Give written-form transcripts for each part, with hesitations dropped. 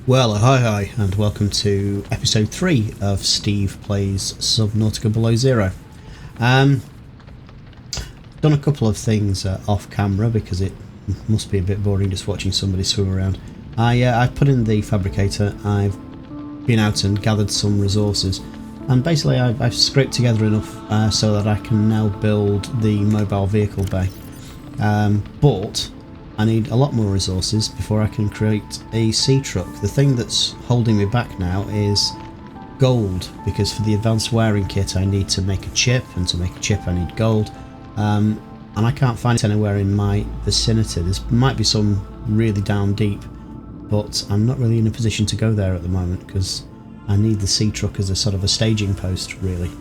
Well, hi, and welcome to episode 3 of Steve Plays Subnautica Below Zero. Done a couple of things off camera because it must be a bit boring just watching somebody swim around. I've put in the fabricator, I've been out and gathered some resources, and basically I've scraped together enough so that I can now build the mobile vehicle bay. But I need a lot more resources before I can create a sea truck. The thing that's holding me back now is gold, because for the advanced wiring kit I need to make a chip, and to make a chip I need gold, and I can't find it anywhere in my vicinity. There might be some really down deep, but I'm not really in a position to go there at the moment because I need the sea truck as a sort of a staging post, really.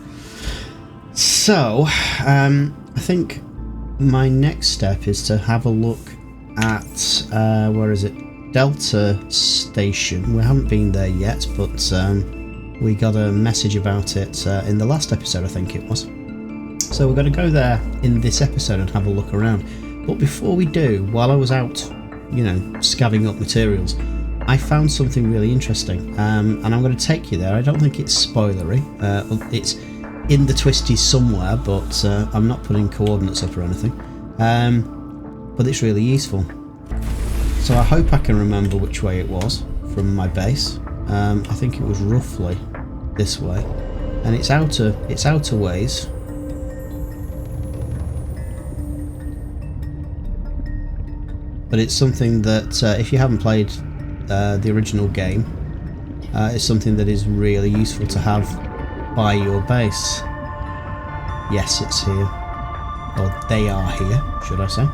So I think my next step is to have a look at where is it? Delta Station. We haven't been there yet, but we got a message about it in the last episode, I think it was. So we're going to go there in this episode and have a look around. But before we do, while I was out, scavving up materials, I found something really interesting, and I'm going to take you there. I don't think it's spoilery. It's in the twisties somewhere, but I'm not putting coordinates up or anything. But it's really useful. So I hope I can remember which way it was from my base. I think it was roughly this way, and it's outer ways. But it's something that if you haven't played the original game, it's something that is really useful to have by your base. Yes, it's here. Or they are here, should I say.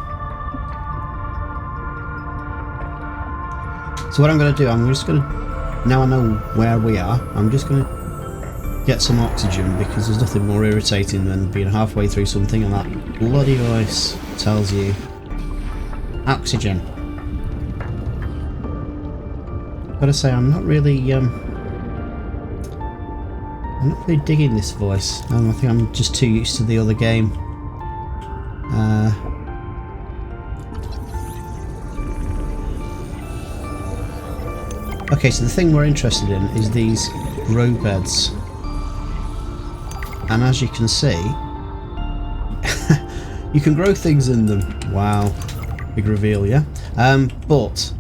So what I'm going to do, I'm just going to, now I know where we are, I'm just going to get some oxygen, because there's nothing more irritating than being halfway through something and that bloody voice tells you oxygen. Gotta say, I'm not really digging this voice. I think I'm just too used to the other game. Okay, so the thing we're interested in is these grow beds, and as you can see, you can grow things in them. Wow, big reveal, yeah. But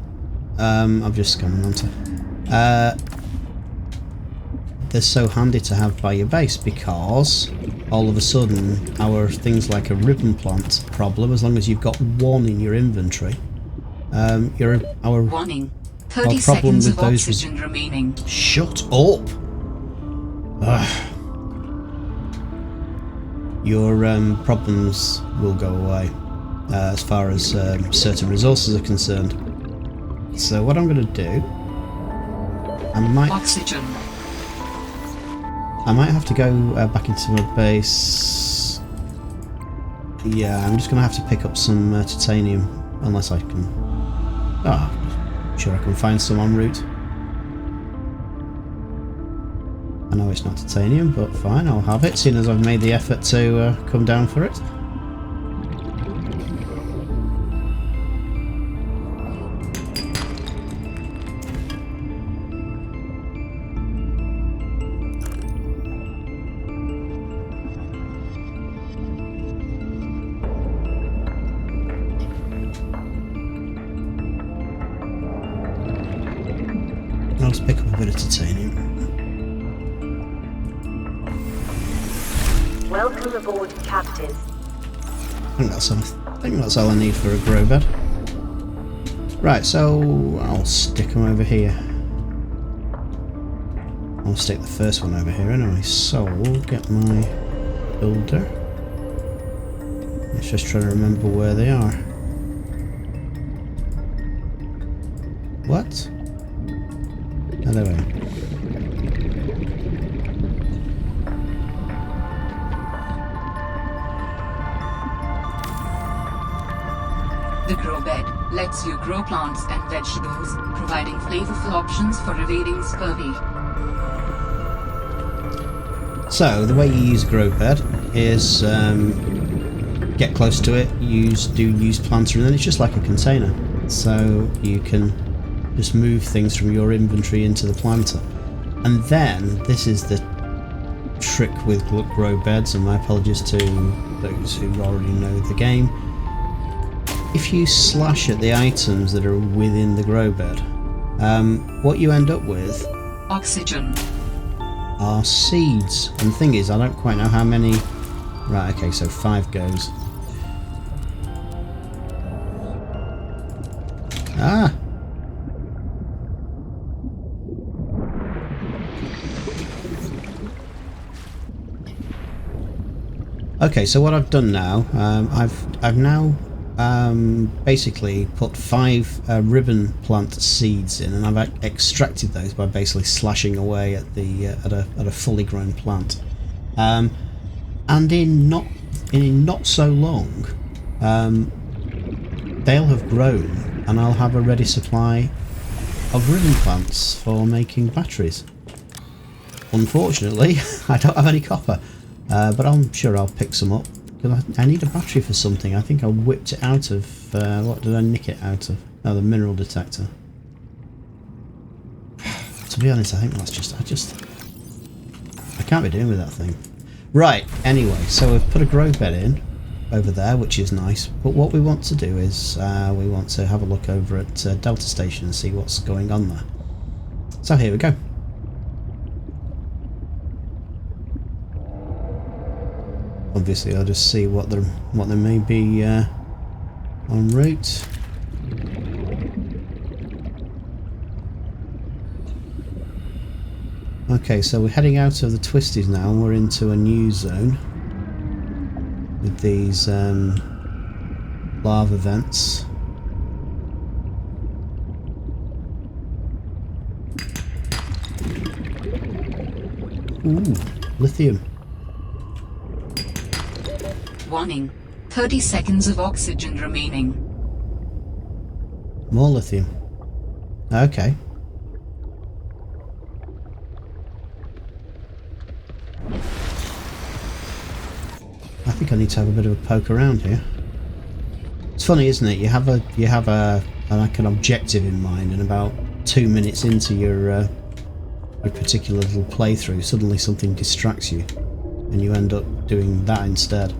I've just gone on to. They're so handy to have by your base, because all of a sudden our things like a ribbon plant problem, as long as you've got one in your inventory, our warning. 30 problem seconds with of those oxygen remaining. Shut up! Ugh. Your problems will go away as far as certain resources are concerned. So what I'm going to do, I might have to go back into my base. Yeah, I'm just going to have to pick up some titanium, unless I can. Sure, I can find some en route. I know it's not titanium, but fine, I'll have it, seeing as I've made the effort to come down for it. I'll just pick up a bit of titanium. Welcome aboard, Captain. I think that's all I need for a grow bed. Right, so I'll stick them over here. I'll stick the first one over here anyway. So we'll get my builder. Let's just try to remember where they are. What? Oh, there we are. The grow bed lets you grow plants and vegetables, providing flavorful options for evading scurvy. So the way you use a grow bed is get close to it, use planter, and then it's just like a container. So you can just move things from your inventory into the planter. And then, this is the trick with grow beds, and my apologies to those who already know the game. If you slash at the items that are within the grow bed, what you end up with Oxygen. are seeds. And the thing is, I don't quite know how many. Right, okay, so 5 goes. Ah! Okay, so what I've done now, I've now basically put 5 ribbon plant seeds in, and I've extracted those by basically slashing away at the at a fully grown plant. And in not so long, they'll have grown, and I'll have a ready supply of ribbon plants for making batteries. Unfortunately, I don't have any copper. But I'm sure I'll pick some up, because I need a battery for something. I think I whipped it out of, what did I nick it out of? Oh, the mineral detector. To be honest, I think that's just, I can't be doing with that thing. Right, anyway, so we've put a grow bed in over there, which is nice, but what we want to do is, we want to have a look over at Delta Station and see what's going on there. So here we go. Obviously, I'll just see what there may be en route. Okay, so we're heading out of the twisties now, and we're into a new zone with these lava vents. Ooh, lithium. Warning. 30 seconds of oxygen remaining. More lithium. Okay. I think I need to have a bit of a poke around here. It's funny, isn't it? You have like an objective in mind, and about 2 minutes into your particular little playthrough, suddenly something distracts you, and you end up doing that instead.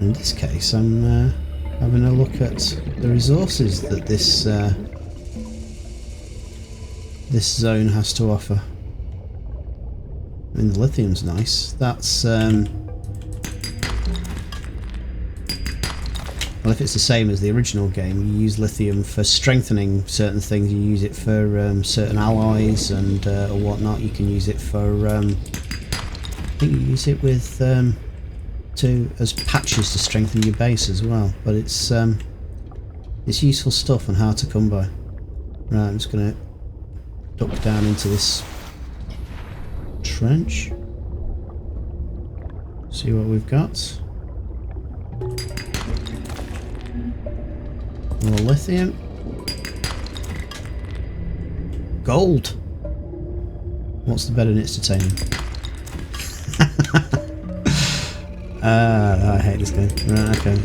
In this case, I'm having a look at the resources that this zone has to offer. I mean, the lithium's nice. That's well, if it's the same as the original game, you use lithium for strengthening certain things. You use it for certain alloys and or whatnot. You can use it for I think you use it with as patches to strengthen your base as well, but it's useful stuff and hard to come by. Right, I'm just going to duck down into this trench, see what we've got. More lithium, gold. What's the better in its titanium? I hate this game. Right, okay.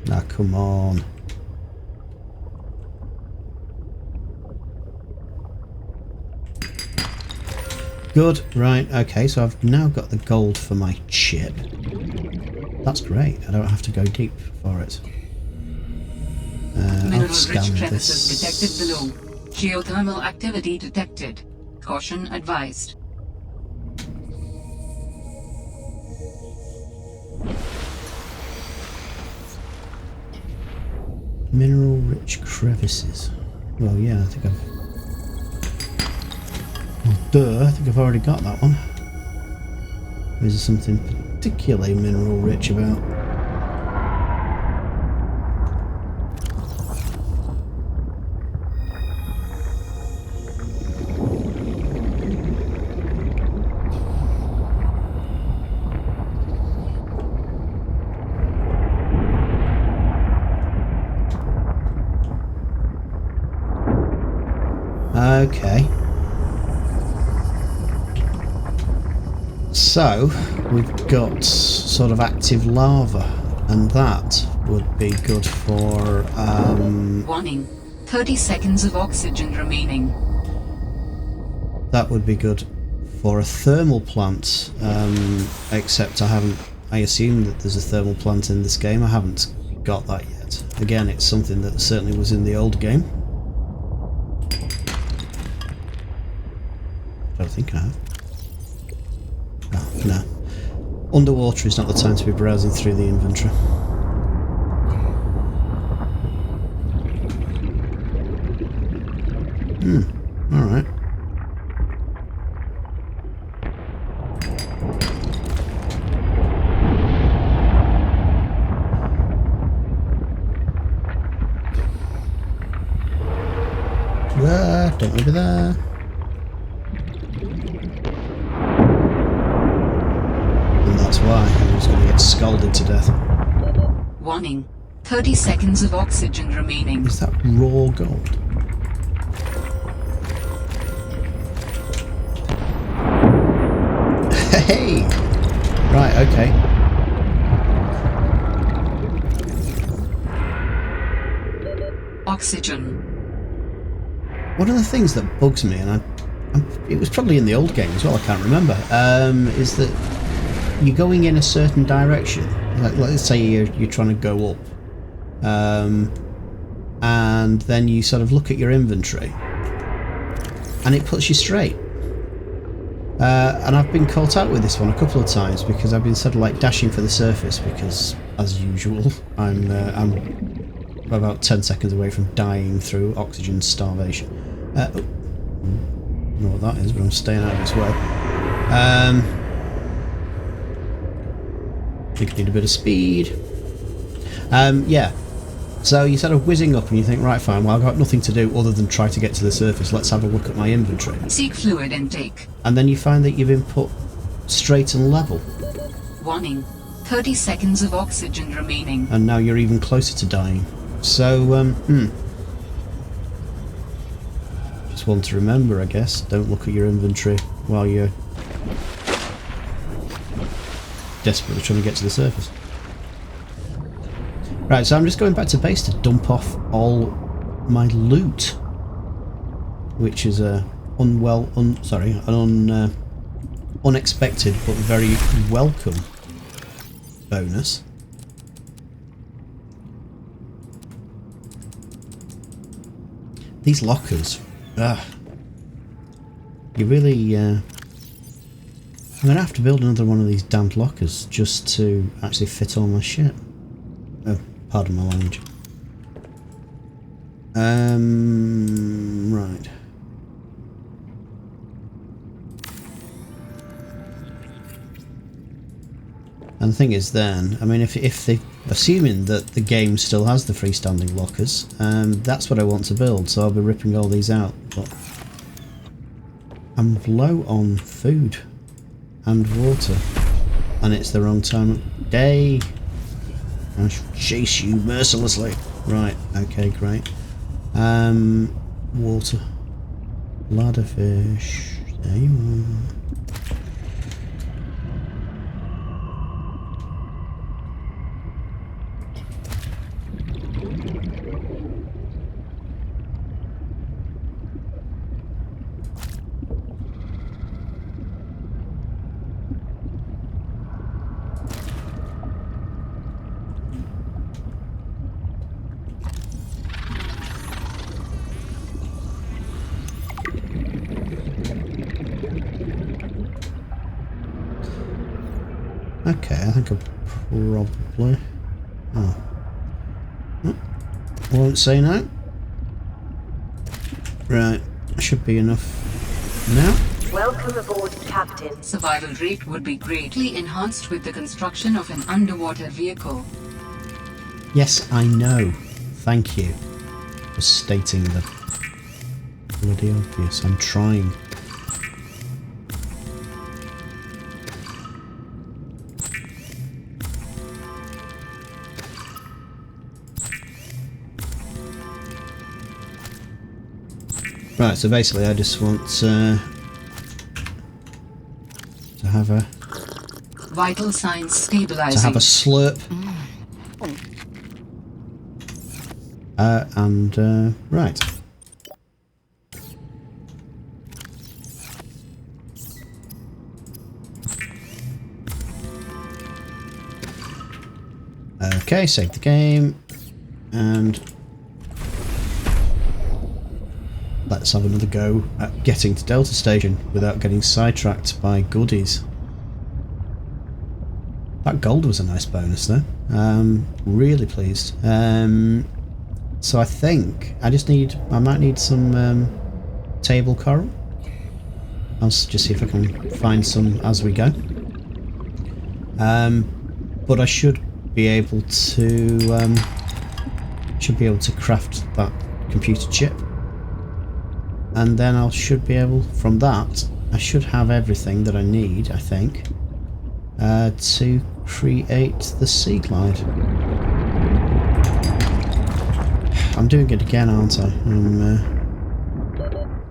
Now, come on. Good. Right. Okay. So I've now got the gold for my chip. That's great. I don't have to go deep for it. I'll scan this. Detected below. Geothermal activity detected. Caution advised. Mineral-rich crevices. Well, yeah, I think I've... Well, duh, I think I've already got that one. Is there something particularly mineral-rich about? Okay. So, we've got sort of active lava, and that would be good for Warning. 30 seconds of oxygen remaining. that would be good for a thermal plant, except I assume that there's a thermal plant in this game. I haven't got that yet. Again, it's something that certainly was in the old game. I don't think I have. Oh, no. Underwater is not the time to be browsing through the inventory. Alright. Don't want to be there. And that's why I was going to get scalded to death. Warning. 30 seconds of oxygen remaining. Is that raw gold? Hey! Right, okay. Oxygen. One of the things that bugs me, and it was probably in the old game as well, I can't remember, is that you're going in a certain direction. Like, let's say you're trying to go up, and then you sort of look at your inventory, and it puts you straight. And I've been caught out with this one a couple of times because I've been sort of like dashing for the surface because, as usual, I'm about 10 seconds away from dying through oxygen starvation. I don't know what that is, but I'm staying out of its way. I think I need a bit of speed. Yeah. So you're sort of whizzing up and you think, right, fine, well, I've got nothing to do other than try to get to the surface. Let's have a look at my inventory. Seek fluid intake. And then you find that you've been put straight and level. Warning. 30 seconds of oxygen remaining. And now you're even closer to dying. So, just one to remember, I guess. Don't look at your inventory while you're desperately trying to get to the surface. Right, so I'm just going back to base to dump off all my loot, which is a unexpected but very welcome bonus. These lockers, you really, I'm going to have to build another one of these damned lockers just to actually fit all my shit. Oh, pardon my language. Right. And the thing is then, I mean, if they, assuming that the game still has the freestanding lockers, that's what I want to build, so I'll be ripping all these out, but I'm low on food and water, and it's the wrong time of day. I shall chase you mercilessly. Right, okay, great. Water. Ladderfish. There you are. Okay, I think I'll probably... Oh. Won't say no. Right, should be enough now. Welcome aboard, Captain. Survival rate would be greatly enhanced with the construction of an underwater vehicle. Yes, I know. Thank you for stating the bloody obvious. I'm trying. Right, so basically I just want to have a Vital signs to stabilizing. have a slurp. Right. Okay, save the game, and let's have another go at getting to Delta Station without getting sidetracked by goodies. That gold was a nice bonus though. Really pleased. So I think I might need some table coral. I'll just see if I can find some as we go. But I should be able to craft that computer chip, and then I should be able, from that, I should have everything that I need, I think, to create the Sea Glide. I'm doing it again, aren't I?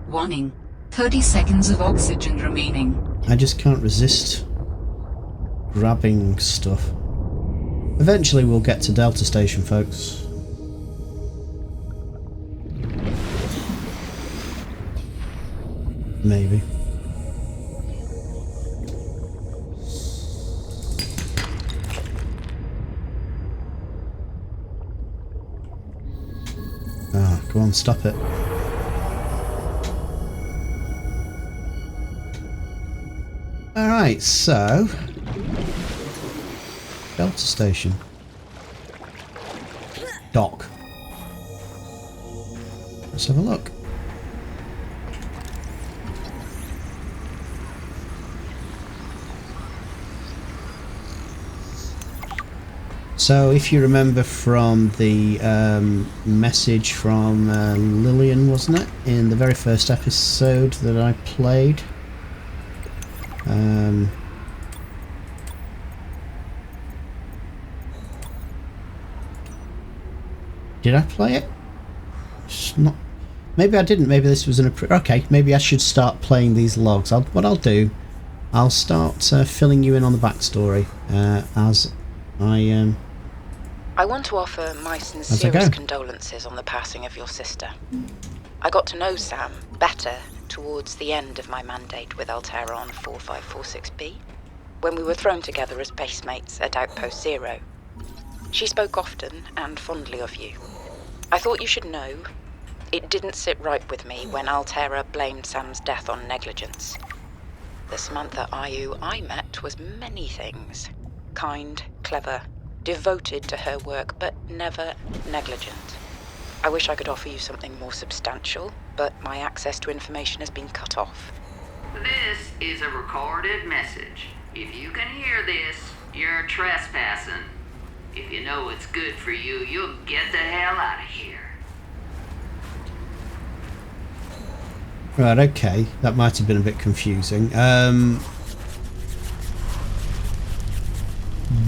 Warning. 30 seconds of oxygen remaining. I just can't resist grabbing stuff. Eventually we'll get to Delta Station, folks. Maybe. Ah, go on, stop it. Alright, so Delta Station. Dock. Let's have a look. So if you remember from the message from Lillian, wasn't it? In the very first episode that I played. Did I play it? It's not. Maybe I didn't. Maybe this was an. Okay. Maybe I should start playing these logs. What I'll do, I'll start filling you in on the backstory as I. I want to offer my sincerest condolences on the passing of your sister. I got to know Sam better towards the end of my mandate with Altera on 4546B, when we were thrown together as basemates at Outpost Zero. She spoke often and fondly of you. I thought you should know, it didn't sit right with me when Altera blamed Sam's death on negligence. The Samantha Ayu I met was many things. Kind, clever, devoted to her work, but never negligent. I wish I could offer you something more substantial, but my access to information has been cut off. This is a recorded message. If you can hear this, you're trespassing. If you know what's good for you, you'll get the hell out of here. Right, okay. That might have been a bit confusing.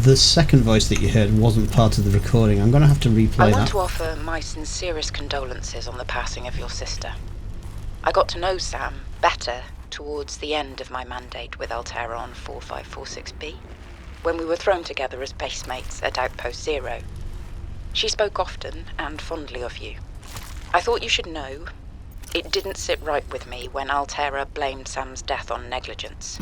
The second voice that you heard wasn't part of the recording. I'm going to have to replay that. I want to offer my sincerest condolences on the passing of your sister. I got to know Sam better towards the end of my mandate with Altera on 4546B, when we were thrown together as basemates at Outpost Zero. She spoke often and fondly of you. I thought you should know, it didn't sit right with me when Altera blamed Sam's death on negligence.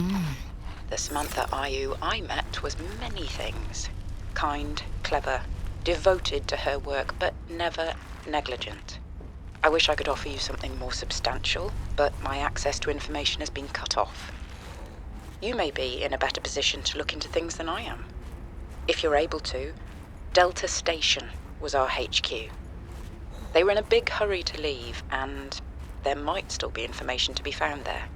The Samantha Ayu I met was many things. Kind, clever, devoted to her work, but never negligent. I wish I could offer you something more substantial, but my access to information has been cut off. You may be in a better position to look into things than I am. If you're able to, Delta Station was our HQ. They were in a big hurry to leave, and there might still be information to be found there.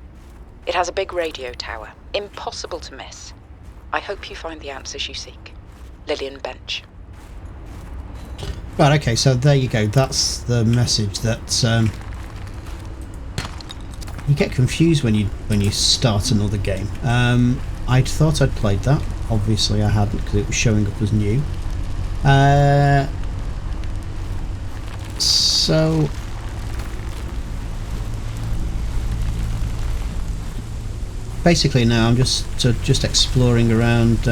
It has a big radio tower, impossible to miss. I hope you find the answers you seek. Lillian Bench. Right, okay, so there you go. That's the message that you get confused when you start another game. I thought I'd played that. Obviously I hadn't, because it was showing up as new. So basically now I'm just exploring around.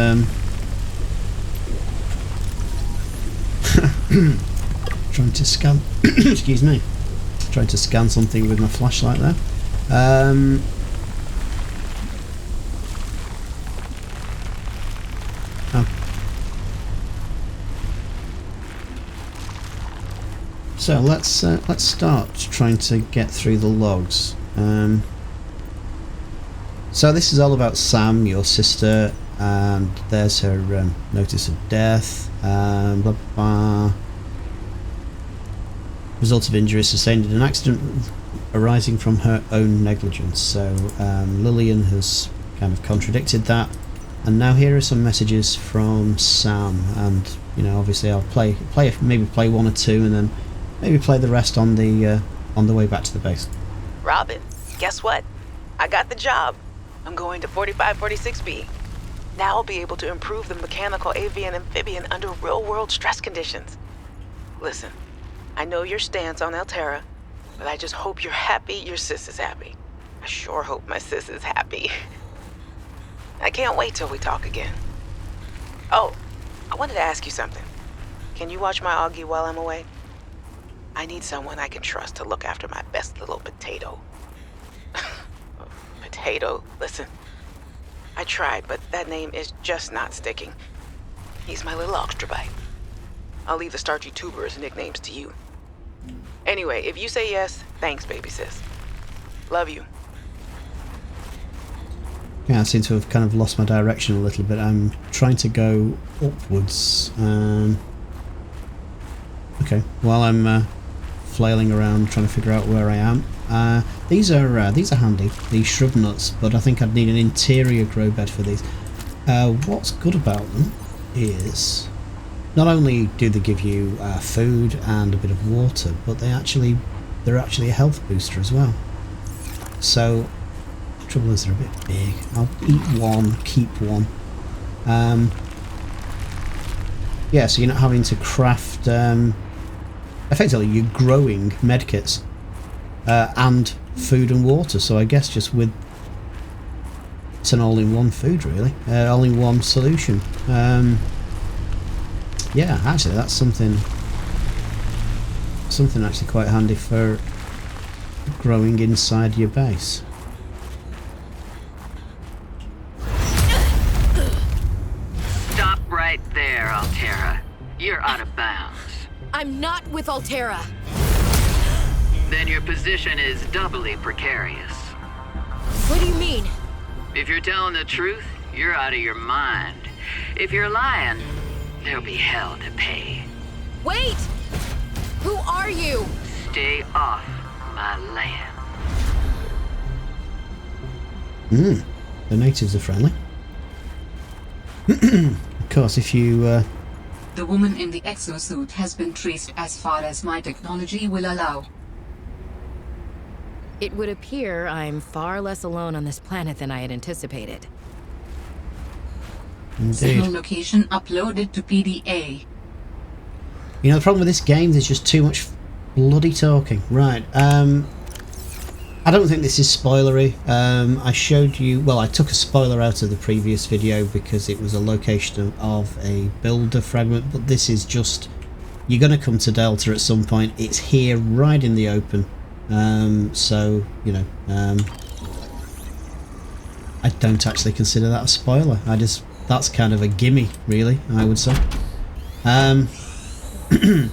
Trying to scan. Excuse me. Trying to scan something with my flashlight there. Oh. So let's start trying to get through the logs. So this is all about Sam, your sister, and there's her notice of death. Blah, blah, blah. Result of injury sustained in an accident arising from her own negligence. So Lillian has kind of contradicted that, and now here are some messages from Sam. And you know, obviously, I'll maybe play one or two, and then maybe play the rest on the way back to the base. Robin, guess what? I got the job. I'm going to 4546B. Now I'll be able to improve the mechanical avian amphibian under real-world stress conditions. Listen, I know your stance on Alterra, but I just hope you're happy your sis is happy. I sure hope my sis is happy. I can't wait till we talk again. Oh, I wanted to ask you something. Can you watch my Augie while I'm away? I need someone I can trust to look after my best little potato. Potato, listen. I tried, but that name is just not sticking. He's my little oxtrabite. I'll leave the starchy tubers nicknames to you. Anyway, if you say yes, thanks, baby sis. Love you. Yeah, I seem to have kind of lost my direction a little bit. I'm trying to go upwards. Okay, while I'm flailing around trying to figure out where I am. These are handy, these shrub nuts, but I think I'd need an interior grow bed for these. What's good about them is not only do they give you food and a bit of water, but they're actually a health booster as well. So the trouble is they're a bit big. I'll eat one, keep one. Yeah, so you're not having to craft. Effectively, you're growing medkits and food and water. So I guess just with it's an all-in-one food, really, all-in-one solution. Yeah, actually, that's something actually quite handy for growing inside your base. Stop right there, Alterra. You're out of bounds. I'm not with Alterra. Then your position is doubly precarious. What do you mean? If you're telling the truth, you're out of your mind. If you're lying, there'll be hell to pay. Wait! Who are you? Stay off my land. The natives are friendly. Of course, if you... The woman in the exosuit has been traced as far as my technology will allow. It would appear I'm far less alone on this planet than I had anticipated. Signal Indeed. location uploaded to PDA. You know, the problem with this game, there's just too much bloody talking. Right, I don't think this is spoilery. I showed you... Well, I took a spoiler out of the previous video because it was a location of a builder fragment, but this is just... You're going to come to Delta at some point. It's here, right in the open. So, you know... I don't actually consider that a spoiler. That's kind of a gimme, really, I would say.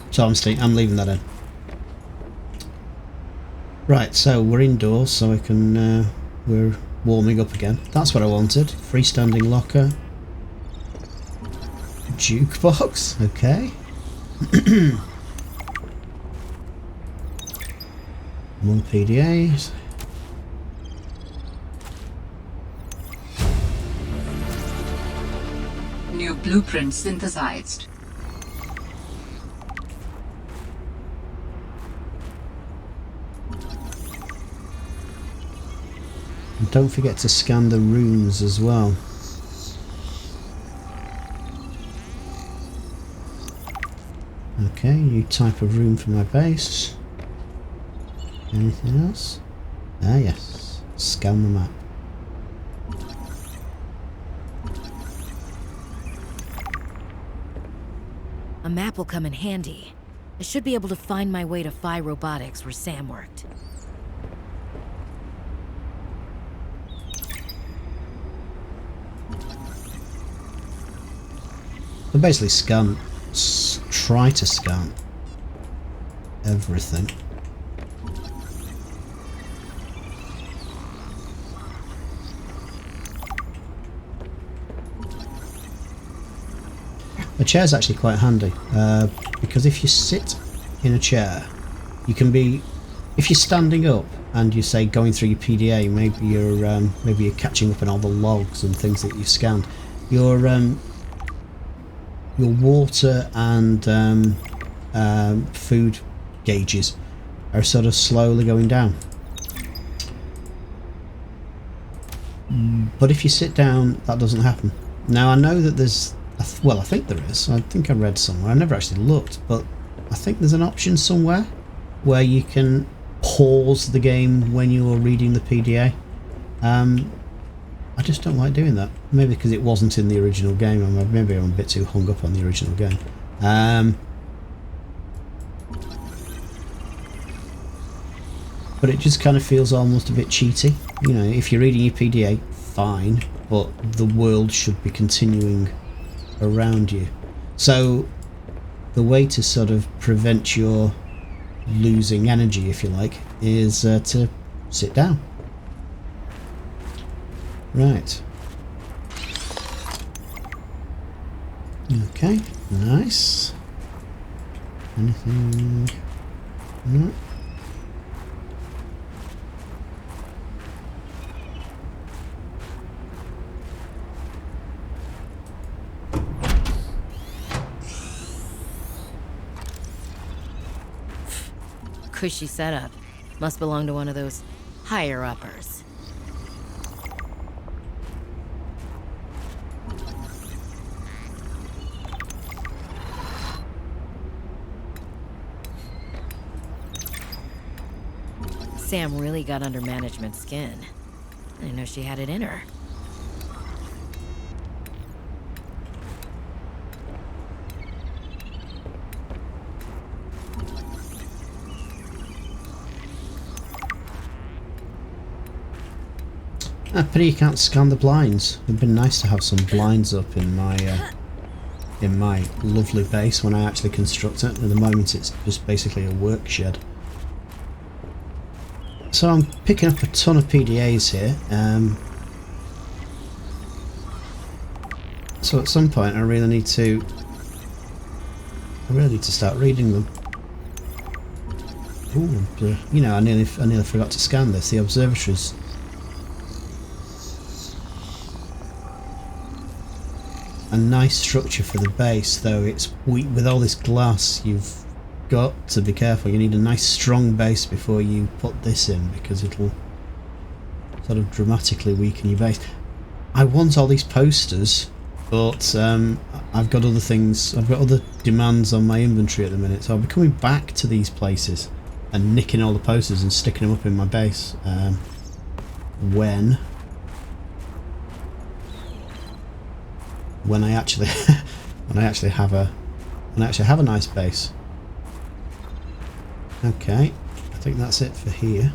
So I'm leaving that in. Right, so we're indoors, so I can we're warming up again. That's what I wanted. Freestanding locker. Jukebox, okay. More PDAs. New blueprint synthesized. And don't forget to scan the runes as well. Okay, new type of room for my base. Anything else? Ah, yes. Scan the map. A map will come in handy. I should be able to find my way to Phi Robotics where Sam worked. So basically try to scan everything. A chair's actually quite handy, because if you sit in a chair, you can be, if you're standing up and you say going through your PDA, maybe you're catching up on all the logs and things that you've scanned. Your water and food gauges are sort of slowly going down. But if you sit down, that doesn't happen. Now I know that there's, well, I think there is. I think I read somewhere. I never actually looked, but I think there's an option somewhere where you can pause the game when you're reading the PDA. I just don't like doing that. Maybe because it wasn't in the original game, or maybe I'm a bit too hung up on the original game. But it just kind of feels almost a bit cheaty. You know, if you're reading your PDA, fine, but the world should be continuing around you. So the way to sort of prevent your losing energy, if you like, is to sit down. Right. Okay, nice. Anything? No. Cushy setup. Must belong to one of those higher-uppers. Sam really got under management's skin. I didn't know she had it in her. I pity you can't scan the blinds. It'd been nice to have some blinds up in my lovely base when I actually construct it. At the moment it's just basically a work shed. So I'm picking up a ton of PDAs here. So at some point I really need to start reading them. Ooh, you know, I nearly forgot to scan this. The observatories. A nice structure for the base, though it's weak with all this glass. You've got to be careful. You need a nice strong base before you put this in, because it'll sort of dramatically weaken your base. I want all these posters, but I've got other things. I've got other demands on my inventory at the minute, so I'll be coming back to these places and nicking all the posters and sticking them up in my base when I actually have a nice base. Okay, I think that's it for here.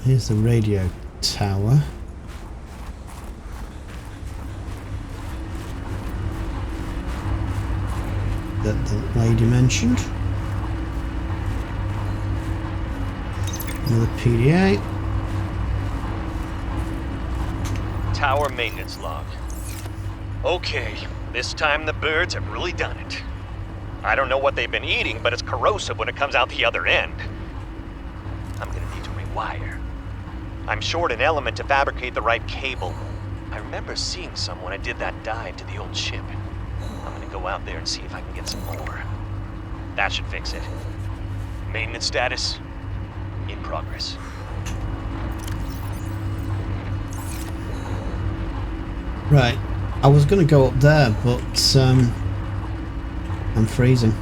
Here's the radio tower. That the lady mentioned. Another PDA. Tower maintenance log. Okay, this time the birds have really done it. I don't know what they've been eating, but it's corrosive when it comes out the other end. I'm gonna need to rewire. I'm short an element to fabricate the right cable. I remember seeing some when I did that dive to the old ship. I'm gonna go out there and see if I can get some more. That should fix it. Maintenance status in progress. Right, I was going to go up there, but I'm freezing.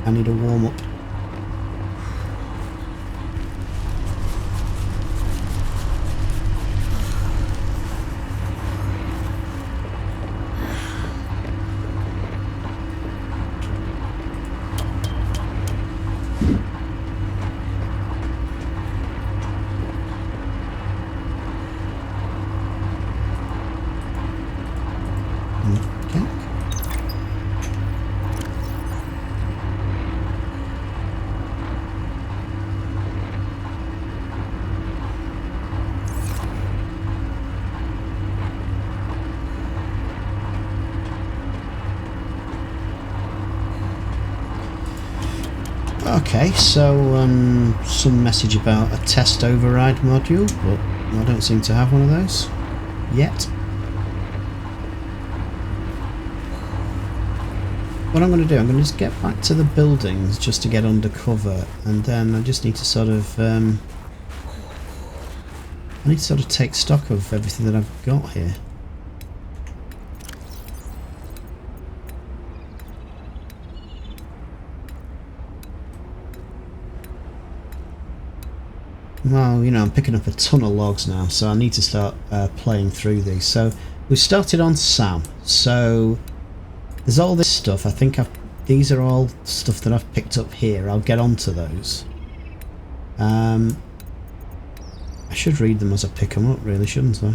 I need a warm up. Okay, so some message about a test override module, but I don't seem to have one of those yet. What I'm going to do, I'm going to just get back to the buildings just to get under cover, and then I just need to sort of take stock of everything that I've got here. Well, you know, I'm picking up a ton of logs now, so I need to start playing through these. So we've started on Sam. So there's all this stuff. I think these are all stuff that I've picked up here. I'll get onto those. I should read them as I pick them up, really, shouldn't I?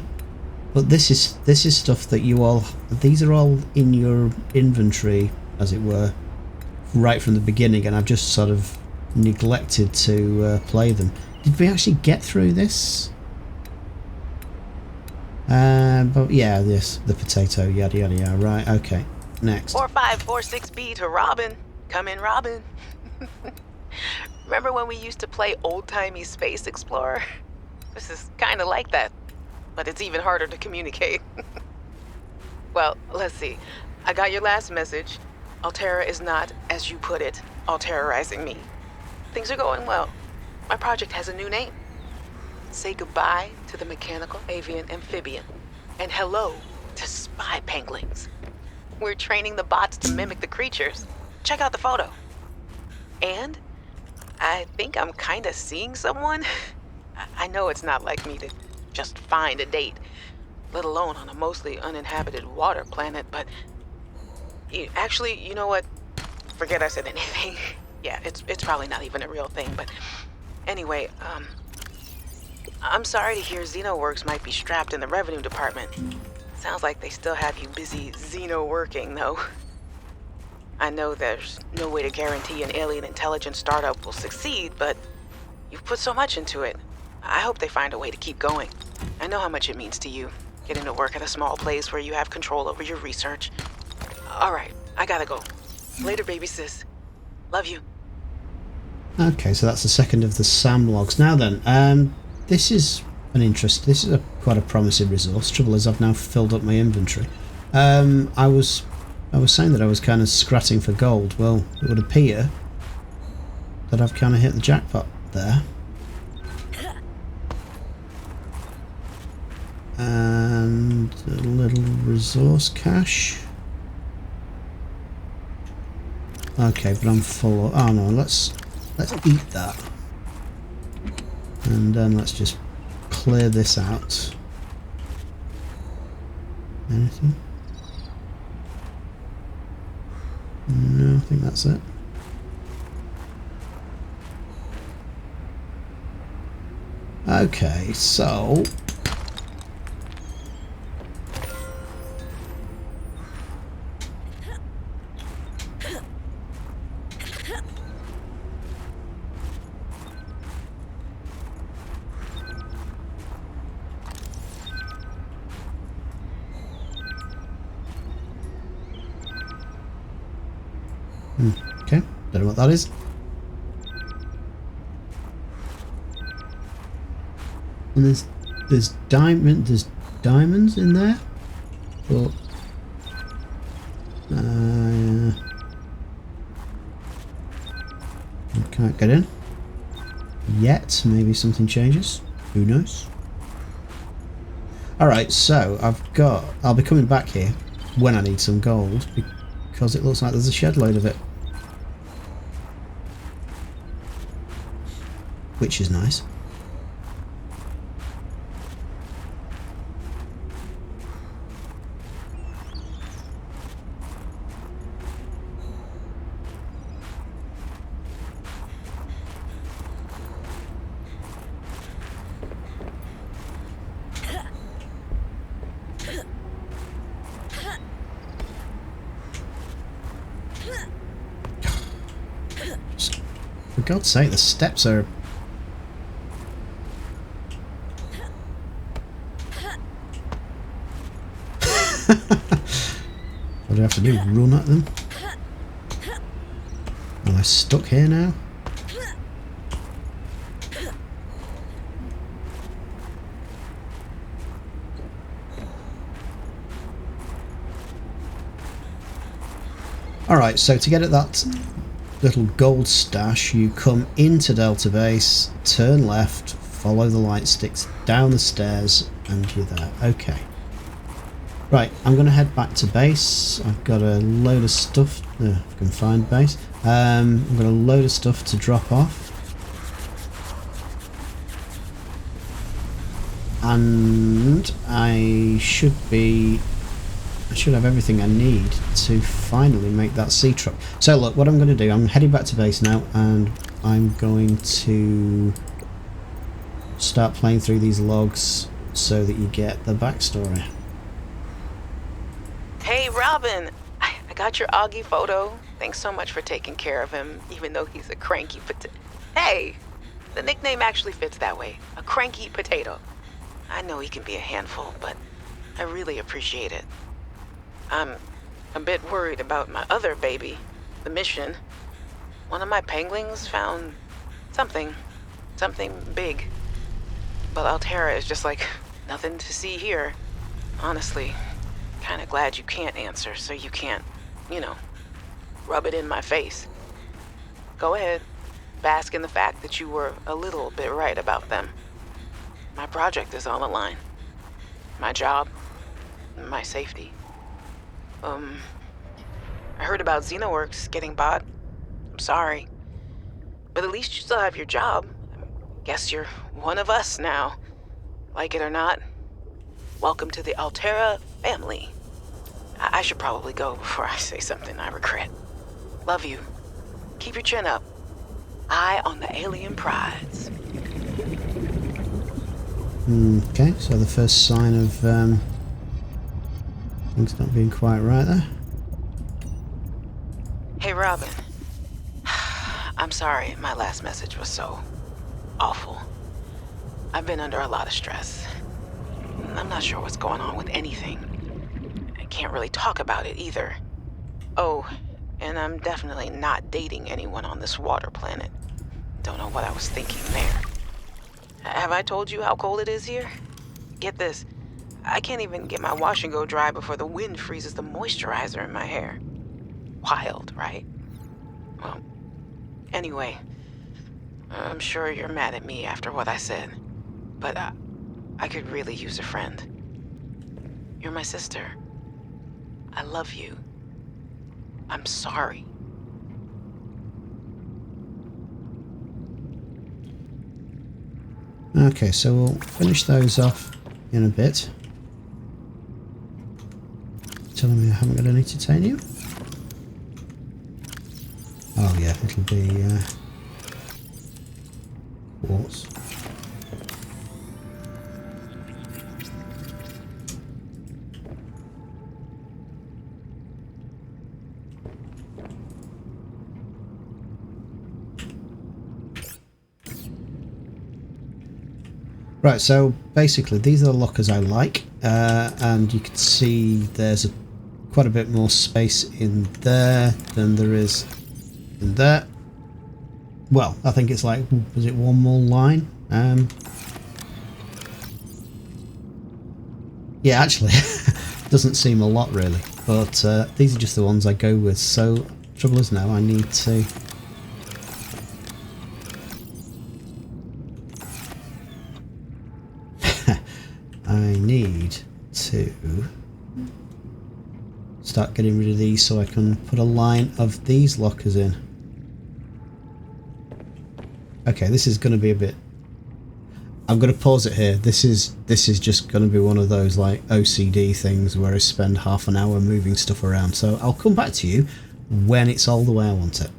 But this is stuff that you all. These are all in your inventory, as it were, right from the beginning, and I've just sort of neglected to play them. Did we actually get through this? But yeah, the potato, yada yada yada. Right, okay. Next. 4546B to Robin. Come in, Robin. Remember when we used to play old-timey Space Explorer? This is kind of like that, but it's even harder to communicate. Well, let's see. I got your last message. Alterra is not, as you put it, all-terrorizing me. Things are going well. My project has a new name. Say goodbye to the mechanical avian amphibian, and hello to spy penguins. We're training the bots to mimic the creatures. Check out the photo. And I think I'm kind of seeing someone. I know it's not like me to just find a date, let alone on a mostly uninhabited water planet, but actually, you know what? Forget I said anything. Yeah, it's probably not even a real thing, but anyway, I'm sorry to hear XenoWorks might be strapped in the revenue department. Sounds like they still have you busy Xeno working, though. I know there's no way to guarantee an alien intelligence startup will succeed, but you've put so much into it. I hope they find a way to keep going. I know how much it means to you, getting to work at a small place where you have control over your research. All right, I gotta go. Later, baby sis. Love you. Okay, so that's the second of the SAM logs. Now then, this is quite a promising resource. Trouble is, I've now filled up my inventory. I was saying that I was kind of scratching for gold. Well, it would appear that I've kind of hit the jackpot there. And a little resource cache. Okay, but I'm full of... Oh no, let's eat that. And then let's just clear this out. Anything? No, I think that's it. Okay, so... Okay, don't know what that is. And there's diamonds in there, but I can't get in yet. Maybe something changes. Who knows? All right, so I'll be coming back here when I need some gold because it looks like there's a shed load of it. Which is nice. For God's sake, the steps are... What do I have to do? Run at them? Am I stuck here now? Alright, so to get at that little gold stash, you come into Delta Base, turn left, follow the light sticks down the stairs, and you're there. Okay. Right, I'm going to head back to base. I've got a load of stuff. If I can find base. I've got a load of stuff to drop off. And I should have everything I need to finally make that sea truck. So look, what I'm going to do, I'm heading back to base now, and I'm going to start playing through these logs so that you get the backstory. Hey, Robin! I got your Augie photo. Thanks so much for taking care of him, even though he's a cranky potato. Hey! The nickname actually fits that way. A cranky potato. I know he can be a handful, but I really appreciate it. I'm a bit worried about my other baby, the mission. One of my penguins found something big. But Altera is just like nothing to see here. Honestly, kinda glad you can't answer so you can't, rub it in my face. Go ahead, bask in the fact that you were a little bit right about them. My project is on the line. My job, my safety. I heard about Xenoworks getting bought. I'm sorry. But at least you still have your job. Guess you're one of us now. Like it or not, welcome to the Altera family. I should probably go before I say something I regret. Love you. Keep your chin up. Eye on the alien prize. Okay, so the first sign of things not being quite right there. Hey, Robin. I'm sorry my last message was so awful. I've been under a lot of stress. I'm not sure what's going on with anything. I can't really talk about it either. Oh, and I'm definitely not dating anyone on this water planet. Don't know what I was thinking there. Have I told you how cold it is here? Get this. I can't even get my wash and go dry before the wind freezes the moisturizer in my hair. Wild, right? Well, anyway, I'm sure you're mad at me after what I said, but I could really use a friend. You're my sister. I love you. I'm sorry. Okay, so we'll finish those off in a bit. Telling me I haven't got any titanium? Oh yeah, it'll be quartz. Right, so basically these are the lockers I like, and you can see there's quite a bit more space in there than there is in there. Well, I think it's like, was it one more line? Yeah, actually, doesn't seem a lot really, but these are just the ones I go with. So trouble is now I need to start getting rid of these so I can put a line of these lockers in. Okay, this is going to be a bit... I'm going to pause it here. This is just going to be one of those like OCD things where I spend half an hour moving stuff around. So I'll come back to you when it's all the way I want it.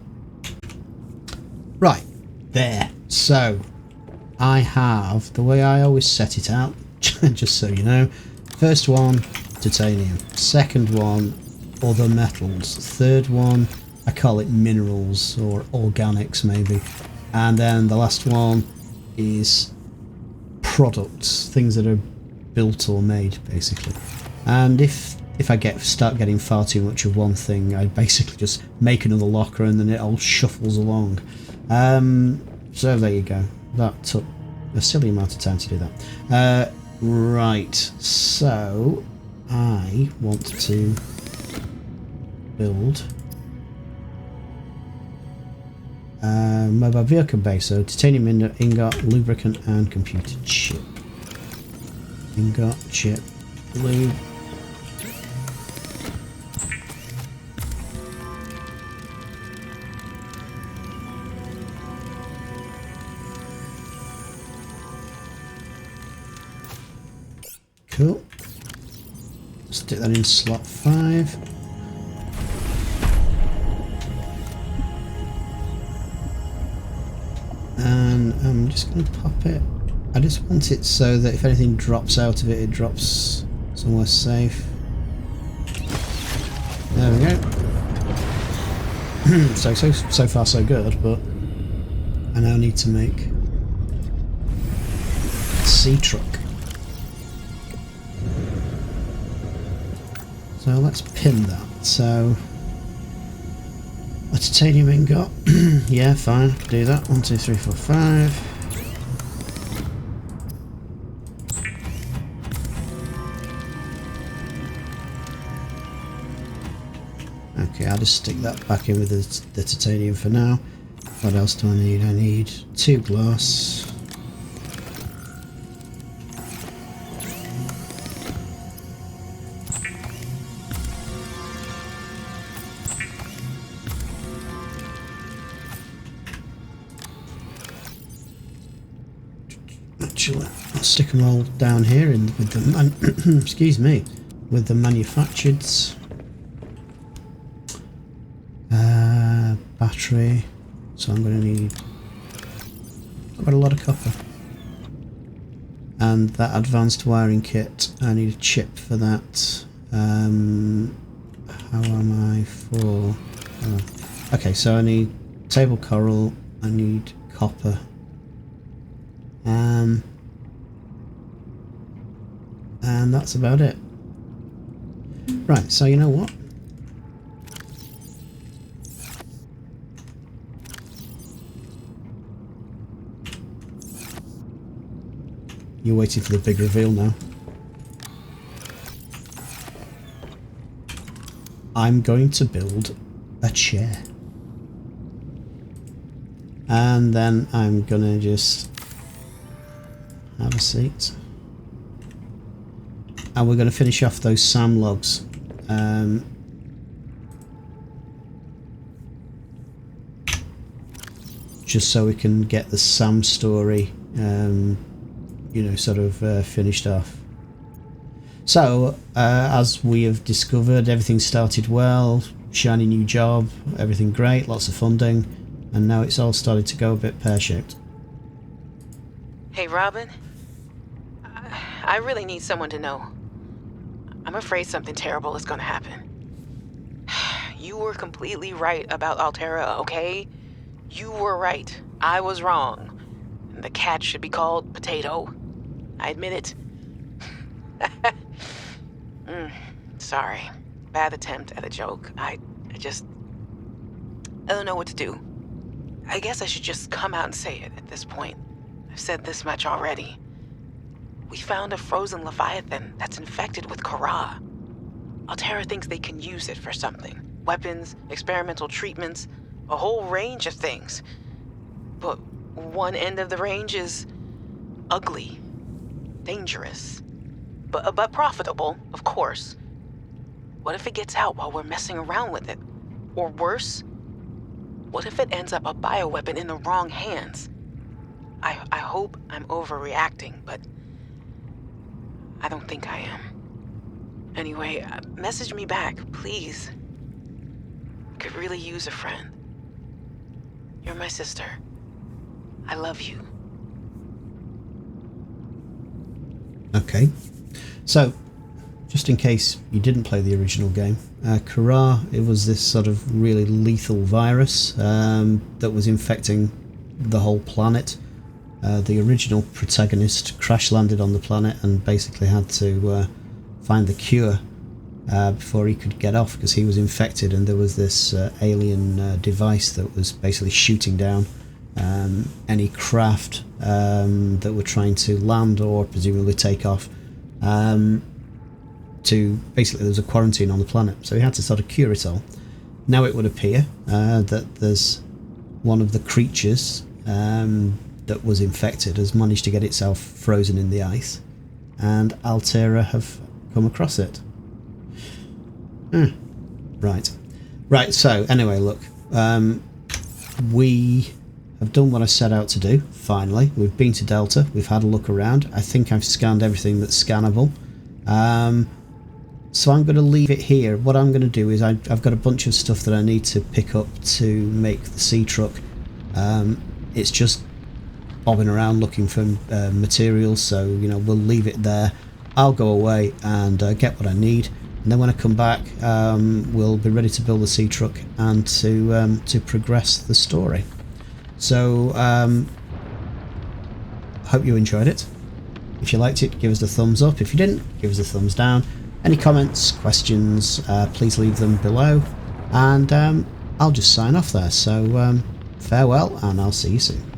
Right, there. So I have the way I always set it out, just so you know. First one, titanium. Second one, other metals. Third one, I call it minerals or organics maybe. And then the last one is products, things that are built or made basically. And if I start getting far too much of one thing, I basically just make another locker and then it all shuffles along. So there you go. That took a silly amount of time to do that. Right, so I want to build Mobile vehicle base, so titanium ingot, lubricant, and computer chip. Ingot, chip, lube. Cool. Stick that in slot 5. And I'm just going to pop it. I just want it so that if anything drops out of it, it drops somewhere safe. There we go. so far so good, but I now need to make a sea truck. So let's pin that. So a titanium ingot. Yeah, fine. Do that. 1, 2, 3, 4, 5. Okay, I'll just stick that back in with the titanium for now. What else do I need? I need 2 glass. Actually, I'll stick them all down here with the excuse me, with the manufactured battery. So I'm going to need quite a lot of copper, and that advanced wiring kit. I need a chip for that. How am I for? Okay, so I need table coral. I need copper. And that's about it. Right, so you know what? You're waiting for the big reveal now. I'm going to build a chair. And then I'm gonna just have a seat. And we're going to finish off those SAM logs. Just so we can get the SAM story, you know, sort of finished off. So, as we have discovered, everything started well, shiny new job, everything great, lots of funding, and now it's all started to go a bit pear-shaped. Hey, Robin. I really need someone to know. I'm afraid something terrible is gonna happen. You were completely right about Altera, okay? You were right. I was wrong. The cat should be called Potato. I admit it. Sorry. Bad attempt at a joke. I don't know what to do. I guess I should just come out and say it at this point. I've said this much already. We found a frozen Leviathan that's infected with Kara. Altera thinks they can use it for something. Weapons, experimental treatments, a whole range of things. But one end of the range is ugly, dangerous, but profitable, of course. What if it gets out while we're messing around with it? Or worse, what if it ends up a bioweapon in the wrong hands? I hope I'm overreacting, but I don't think I am. Anyway, message me back, please. Could really use a friend. You're my sister. I love you. Okay. So, just in case you didn't play the original game, Kara, it was this sort of really lethal virus that was infecting the whole planet. The original protagonist crash landed on the planet and basically had to find the cure before he could get off, because he was infected, and there was this alien device that was basically shooting down any craft that were trying to land or presumably take off. To basically, there was a quarantine on the planet, so he had to sort of cure it all. Now it would appear that there's one of the creatures that was infected has managed to get itself frozen in the ice, and Altera have come across it. Right, so anyway, look, we have done what I set out to do. Finally, we've been to Delta, we've had a look around. I think I've scanned everything that's scannable. So I'm going to leave it here. What I'm going to do is I've got a bunch of stuff that I need to pick up to make the sea truck. It's just bobbing around looking for materials, so you know, we'll leave it there. I'll go away and get what I need, and then when I come back, we'll be ready to build the sea truck and to progress the story. So hope you enjoyed it. If you liked it, give us a thumbs up. If you didn't, give us a thumbs down. Any comments, questions, please leave them below, and I'll just sign off there. So farewell, and I'll see you soon.